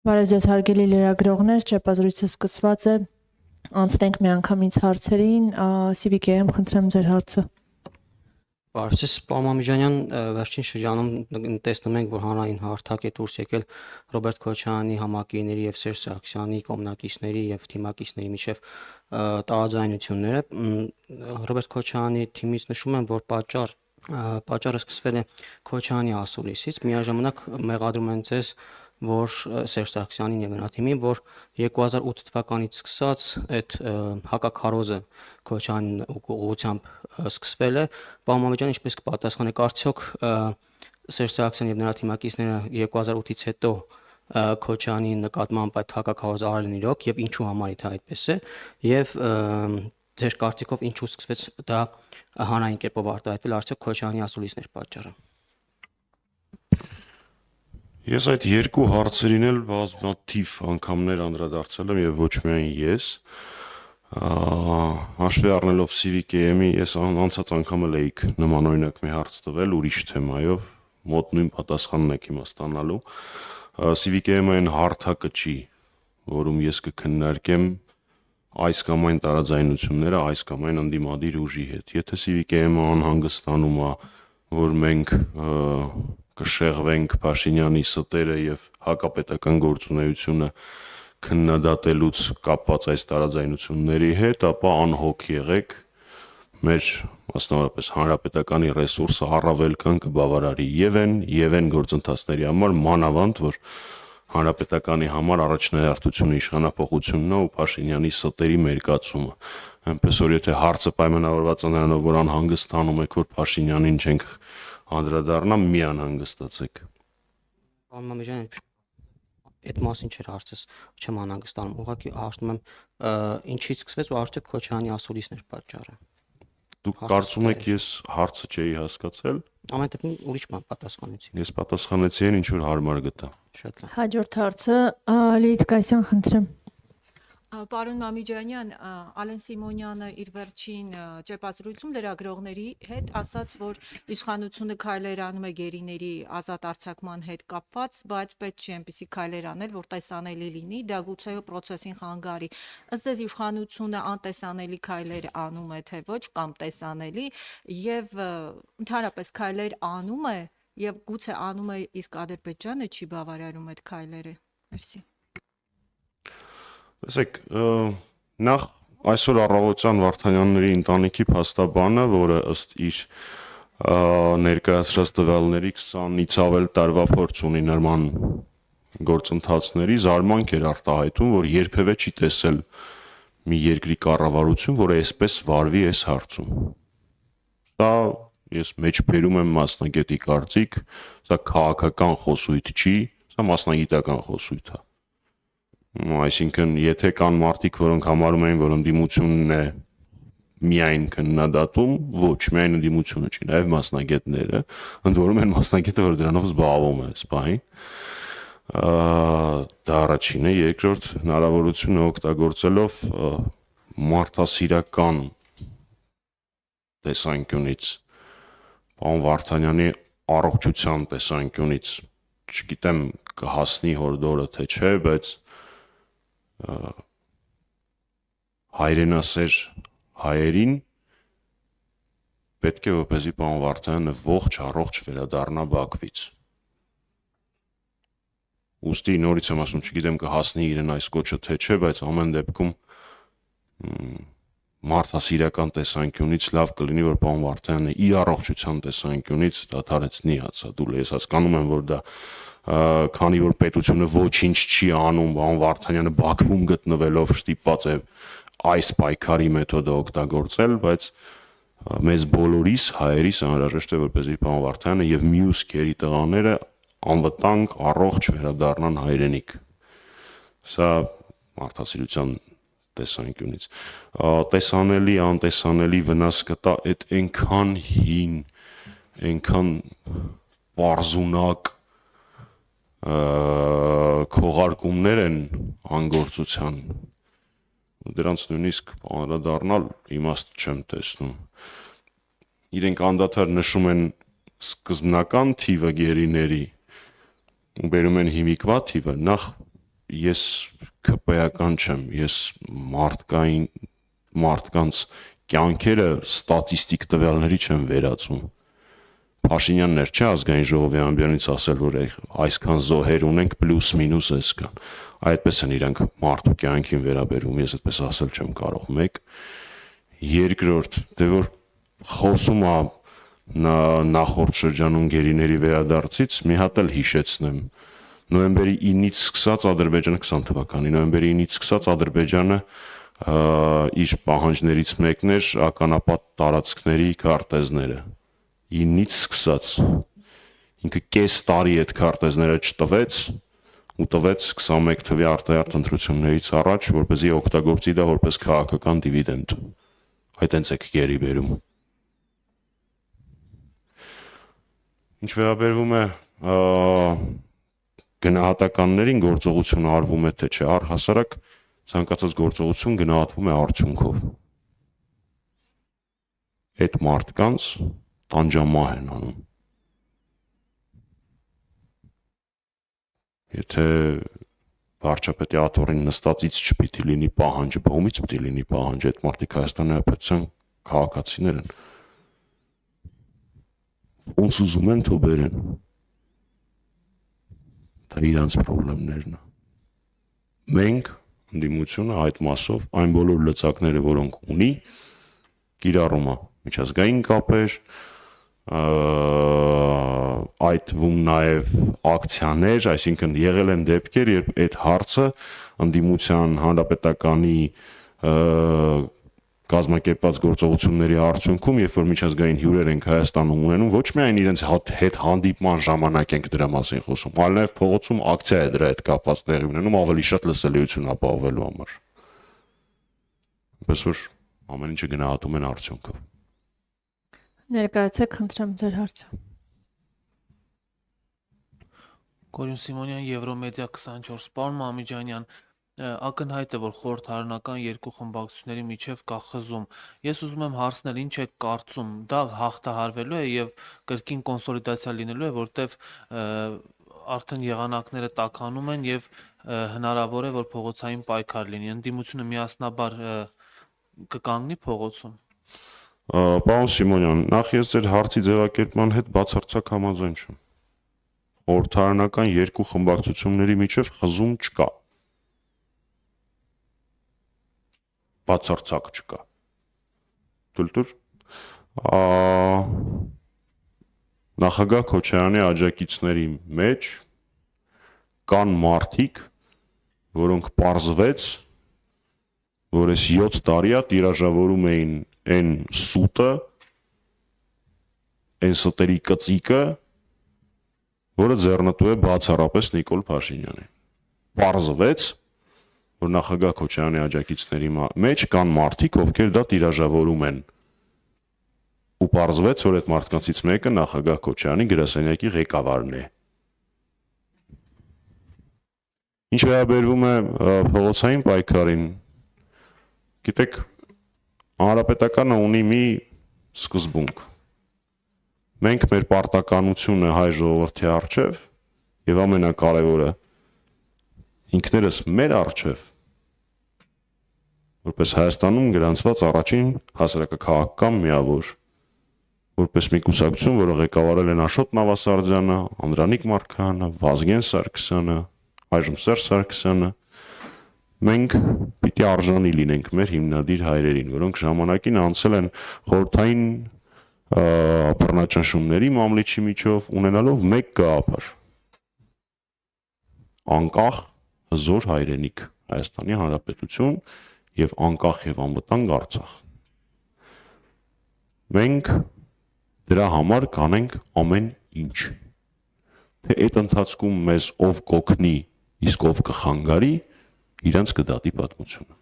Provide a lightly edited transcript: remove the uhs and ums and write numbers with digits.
Բարև ձեզ հարգելի լրագրողներ, ճեպազրույցը սկսված է, անցնենք միանգամից հարցերին, CVK-ում խնդրեմ ձեր հարցը։ Բարև ձեզ, պարոն Մամիջանյան, վերջին շրջանում տեսնում ենք, որ հանրային հարթակ է դուրս եկել Ռոբերտ Քոչարյանի համակիների եւ Սերժ Սարգսյանի կողմնակիցների եւ թիմակիցների միջև տարաձայնությունները։ Ռոբերտ Քոչարյանի թիմից նշում են, որ պատճառը սկսվել է Քոչարյանի ասուլիսից, միաժամանակ մեղադրում են ձեզ, որ Սերժ Սարգսյանին եւ նրա թիմին, որ 2008 թվականից սկսած այդ հակաքարոզը Քոչարյանի ուղղությամբ սկսվել է։ Պարոն Մամեջյան, ինչպես կպատասխանեք, արդյոք Սերժ Սարգսյանն եւ նրա թիմակիցները 2008-ից հետո Քոչարյանի նկատմամբ այդ հակաքարոզը արել են իրոք եւ ինչու համար դա այդպես է եւ ձեր կարծիքով ինչու սկսվեց դա հանրային կերպով արտահայտվել, արդյոք Քոչարյանի ասուլիսներ պատճառը։ Ես այդ երկու հարցերին էլ բազմաթիվ անգամներ անդրադարձել եմ եւ ոչ միայն ես, հաշվի առնելով CVK-ի, ես անցած անգամ էլ էիք նմանօրինակ մի հարց տվել ուրիշ թեմայով, մոտ նույն պատասխանն եք հիմա ստանալու։ CVK-ը այն հարթակը չի, որում ես կքննարկեմ այս կամ այն տարաձայնությունները այս կամ այն ընդդիմադիր ուժի հետ։ Եթե CVK-ը անհանգստանում է, որ մենք կշեղվենք Փաշինյանի ստերը եւ հակապետական գործունեությունը քննադատելուց կապված այս տարաձայնությունների հետ, ապա անհոգ եղեք, մեր մասնավորապես հանրապետականի ռեսուրսը առավել քան կբավարարի եւ այն գործընթացների համար, մանավանդ որ հանրապետականի համար առաջնահերթությունը իշխանապողությունն է ու Փաշինյանի ստերի մերկացումը։ Այնպես որ եթե հարցը պայմանավորված է նրանով, որ անհանգստանում եք, որ Փաշինյանին չենք անդրադառնա, մի անհանգստացեք։ Պարոն Մամեջյան, այդ մասին չէր հարցս, չեմ անհանգստանում, ուղղակի հարցնում եմ ինչից սկսվեց ու արդյոք Քոչարյանի ասուլիսներ պատճառը։ Դուք կարծում եք ես հարցը չէի հասկացել։ Ամեն դեպքում ուրիշ բան պատասխանեցի։ Ես պատասխանեցի այն, ինչ որ հարմար գտա։ Շատ լավ։ Հաջորդ հարցը Լիլիթ Կայսյան, խնդրեմ։ Պարոն Մամիջանյան, Ալեն Սիմոնյանը իր վերջին ճեպազրույցում լրագրողների հետ ասաց, որ իշխանությունը քայլեր անում է գերիների ազատ արձակման հետ կապված, բայց պետք չի այնպիսի քայլեր անել, որ տեսանելի լինի, դա գուցե process-ին խանգարի։ Ըստ ձեզ իշխանությունը անտեսանելի քայլեր անում է, թե ոչ, կամ տեսանելի, եւ ընդհանրապես քայլեր անում է, եւ գուցե անում է, իսկ Ադրբեջանը չի բավարարում այդ քայլերը։ Մերսի։ Տեսեք, նախ այսօր առավոտյան Վարդանյանների ընտանիքի փաստաբանը, որը ըստ իր ներկայացրած տվյալների 20-ից ավել տարվա փորձ ունի նման գործընթացների, զարմանք էր արտահայտում, որ երբևէ չի տեսել մի երկրի կառավարություն, որը այսպես վարվի այս հարցում։ Սա ես մեջբերում եմ մասնագետի կարծիք, սա քաղաքական խոսույթ չի, սա մասնագիտական խոսույթ է։ Այսինքն, եթե կան մարդիկ, որոնք համարում են, որ ընդդիմությունն է միայն քննադատում, ոչ, միայն ընդդիմությունը չի, նաև մասնագետները, ընդ որում են մասնագետը, որ դրանով զբաղվում է այս պահին։ Դա առաջինը, երկրորդ հնարավորությունը օգտագործելով մարդասիրական տեսանկյունից, պարոն Վարդանյանի առողջության տեսանկյունից, չգիտեմ կհասնի հորդորը թե չէ, բայց հայրենասեր հայերին պետք է որպեսզի պարոն Վարդանյանը ողջ առողջ վերադառնա Բաքվից։ Ուստի նորից եմ ասում, չգիտեմ կհասնի իրեն այս կոչը թե չէ, բայց ամեն դեպքում մարդասիրական տեսանկյունից լավ կլինի, որ պարոն Վարդանյանը իր առողջության տեսանկյունից դադարեցնի հացադուլը։ Ես հասկանում եմ, որ դա քանի որ պետությունը ոչինչ չի անում, պարոն Վարդանյանը Բաքվում գտնվելով ստիպված է այս պայքարի մեթոդը օգտագործել, բայց մեզ բոլորիս հայերիս անհրաժեշտ է, որպեսզի պարոն Վարդանյանը եւ մյուս գերի տղաները անվտանգ առողջ վերադառնան հայրենիք։ Սա մարդասիրության տեսանկյունից։ Տեսանելի, անտեսանելի վնաս կտա այդ այնքան հին, այնքան պարզունակ քողարկումներ են անգործության, դրանց նույնիսկ անդրադառնալ իմաստ չեմ տեսնում։ Իրենք անդադար նշում են սկզբնական թիվը գերիների ու բերում են հիմիկվա թիվը, նախ ես քպեական չեմ, ես մարդկանց կյանքերը ստատիստիկ տվյալների չեմ վերածում։ Փաշինյանն չէ ազգային ժողովի ամբիոնից ասել, որ այսքան զոհեր ունենք պլյուս մինուս այսքան։ Այդպես են իրանք մարդու կյանքին վերաբերում, ես այդպես ասել չեմ կարող։ Մեկ, երկրորդ, դե որ խոսում է նախորդ շրջանում գերիների վերադարձից, մի հատ էլ հիշեցնեմ։ Նոյեմբերի 9-ից սկսած Ադրբեջանը 20 թվականի նոյեմբերի 9-ից սկսած Ադրբեջանը իր պահանջներից մեկն էր ականապատ տարածքների քարտեզները 9-ից սկսած ինքը կես տարի այդ քարտեզները չտվեց ու տվեց 21 թվականի արտահերթ ընտրություններից առաջ որպեսզի օգտագործի դա որպես քաղաքական դիվիդենդ այդ հենց եք գերի բերում ինչ վերաբերվում է գնահատականներին գործողությունը արվում է թե չէ առհասարակ ցանկացած գործողություն գնահատվում է արդյունքով։ Այդ մարդկանց տանջամահ են անում։ Եթե վարչապետի աթոռին նստածից չպիտի լինի պահանջը, բողումից պիտի լինի պահանջը, այդ մարդիկ Հայաստանի Հանրապետության քաղաքացիներ են։ Ոնց ուզում են թող բերեն։ Դա իրանց խնդիրներն է։ Մենք ընդդիմությունը այդ մասով այն բոլոր լծակները, որոնք ունի, կիրառում է միջազգային կապեր, այդ թվում նաև ակցիաներ, այսինքն եղել են դեպքեր, երբ այդ հարցը ընդդիմության հանրապետականի կազմակերպված գործողությունների արդյունքում, երբ որ միջազգային հյուրեր ենք Հայաստանում ունենում, ոչ միայն իրենց հետ հանդիպման ժամանակ ենք դրա մասին խոսում, այլ նաև փողոցում ակցիա է դրա հետ կապված տեղի ունենում ավելի շատ լսելիություն ապահովելու համար։ Այնպես որ ամեն ինչը գնահատում են արդյունքով։ Ներկայացեք, խնդրեմ ձեր հարցը։ Գորյուն Սիմոնյան, Եվրոմեդիա 24, պարոն Մամիջանյան, ակնհայտ է, որ խորհրդարանական երկու խմբակցությունների միջև կա խզում։ Ես ուզում եմ հարցնել, ինչ է կարծում, դա հաղթահարվելու է եւ կրկին կոնսոլիդացիա լինելու է, որտեվ արդեն եղանակները տաքանում են եւ հնարավոր է, որ փողոցային պայքար լինի։ Ընդդիմությունը միասնաբար կկանգնի փողոցում։ Պարոն Սիմոնյան, նախ ես ձեր հարցի ձևակերպման հետ բացարձակ համաձայն չեմ։ Խորհրդարանական երկու խմբակցությունների միջև խզում չկա։ Բացարձակ չկա։ Դուլտուր նախագահ Քոչարյանի աջակիցների մեջ կան մարդիկ, որոնք պարզվեց, որ այս 7 տարի է տիրաժավորում էին այն սուտը, այն ստերի կծիկը, որը ձեռնտու է բացառապես Նիկոլ Փաշինյանին։ Պարզվեց, որ նախագահ Քոչարյանի աջակիցների մեջ կան մարդիկ, ովքեր դա տիրաժավորում են։ Ու պարզվեց, որ այդ մարդկանցից մեկը նախագահ Քոչարյանի գրասենյակի ղեկավարն է։ Ինչ վերաբերվում է փողոցային պայքարին, գիտեք, Հանրապետականը ունի մի սկզբունք։ Մենք մեր պարտականությունը հայ ժողովրդի առջև եւ ամենակարևորը ինքներս մեր առջև որպես Հայաստանում գրանցված առաջին հասարակաքաղաքական միավոր որպես մի կուսակցություն, որը ղեկավարել են Աշոտ Նավասարդյանը, Անդրանիկ Մարկարյանը, Վազգեն Սարգսյանը, այժմ Սերժ Սարգսյանը, մենք պիտի արժանի լինենք մեր հիմնադիր հայրերին, որոնք ժամանակին անցել են խորհրդային բռնաճնշումների մամլիչի միջով, ունենալով մեկ գաղափար՝ անկախ հզոր հայրենիք Հայաստանի Հանրապետություն եւ անկախ եւ անվտանգ Արցախ։ Մենք դրա համար կանենք ամեն ինչ։ Թե այդ ընթացքում մեզ ով կօգնի, իսկ ով կխանգարի, իրենց կդատի պատմությունը։